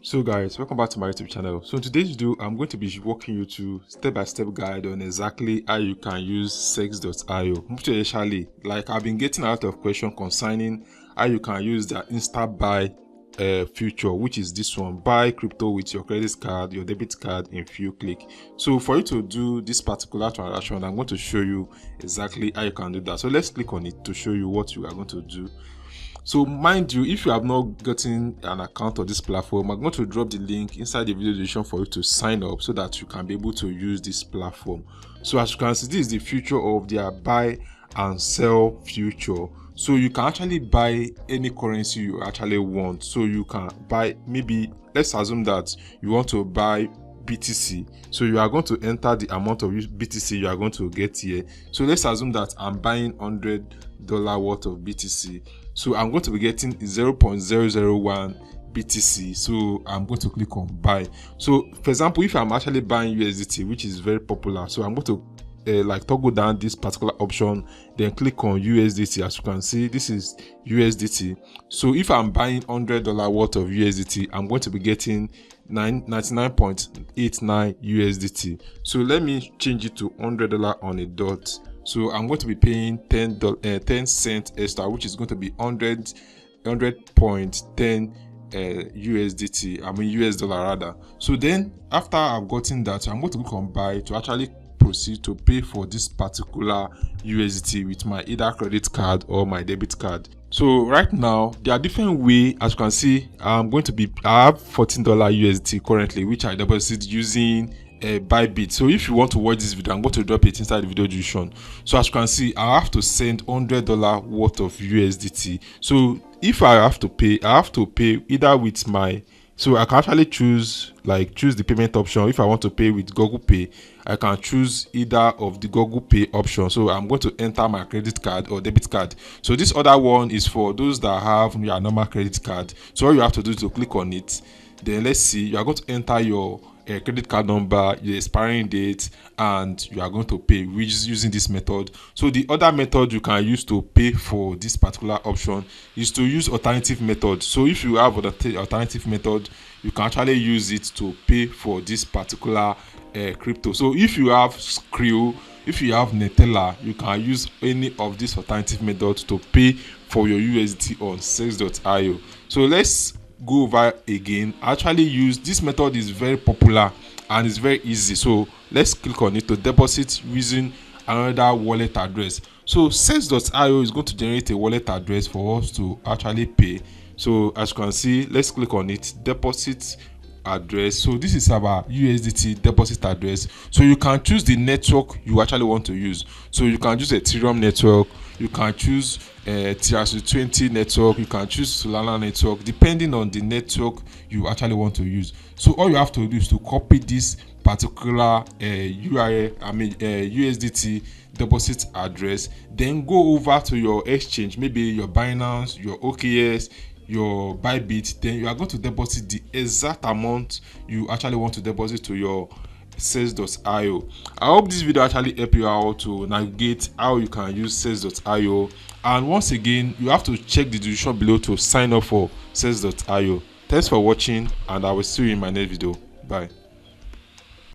So guys, welcome back to my YouTube channel. So in today's video, I'm going to be walking you through step-by-step guide on exactly how you can use Cexio. Especially, like I've been getting a lot of questions concerning how you can use the Insta Buy feature, which is this one: buy crypto with your credit card, your debit card in few clicks. So for you to do this particular transaction, I'm going to show you exactly how you can do that. So let's click on it to show you what you are going to do. So mind you, if you have not gotten an account on this platform, I'm going to drop the link inside the video description for you to sign up so that you can be able to use this platform. So as you can see, this is the future of their buy and sell future. So you can actually buy any currency you actually want. So you can buy, maybe let's assume that you want to buy BTC. So you are going to enter the amount of BTC you are going to get here. So let's assume that I'm buying $100 worth of BTC. So I'm going to be getting 0.001 BTC. So I'm going to click on buy. So for example, if I'm actually buying USDT, which is very popular, so I'm going to like toggle down this particular option, then click on USDT. As you can see, this is USDT. So if I'm buying $100 worth of USDT, I'm going to be getting 99.89 USDT. So let me change it to $100 on a dot. So I'm going to be paying 10 cents extra, which is going to be 100.10 USDT. I mean US dollar rather. So then after I've gotten that, I'm going to click on buy to actually proceed to pay for this particular USDT with my either credit card or my debit card. So right now there are different ways. As you can see, I have $14 USDT currently, which I deposited using Bybit. So if you want to watch this video, I'm going to drop it inside the video description. So as you can see, I have to send $100 worth of USDT. So if I have to pay either with my, so I can actually choose the payment option. If I want to pay with Google Pay, I can choose either of the Google Pay option. So I'm going to enter my credit card or debit card. So this other one is for those that have your normal credit card. So all you have to do is to click on it. Then let's see, you are going to enter your credit card number, your expiring date, and you are going to pay, which is using this method. So the other method you can use to pay for this particular option is to use alternative method. So if you have alternative method, you can actually use it to pay for this particular crypto. So if you have Cexio, if you have Tether, you can use any of these alternative methods to pay for your USDT on Cexio. So let's go over again. Actually use this method, is very popular and it's very easy. So let's click on it to deposit using another wallet address. So Cexio is going to generate a wallet address for us to actually pay. So as you can see, let's click on it, deposit address. So this is our USDT deposit address. So you can choose the network you actually want to use. So you can choose Ethereum network, you can choose TRC20 network, you can choose Solana network, depending on the network you actually want to use. So all you have to do is to copy this particular USDT deposit address, then go over to your exchange, maybe your Binance, your OKS, your Bybit. Then you are going to deposit the exact amount you actually want to deposit to your Cexio. I hope this video actually help you out to navigate how you can use Cexio. And once again, you have to check the description below to sign up for Cexio. Thanks for watching, and I will see you in my next video. Bye.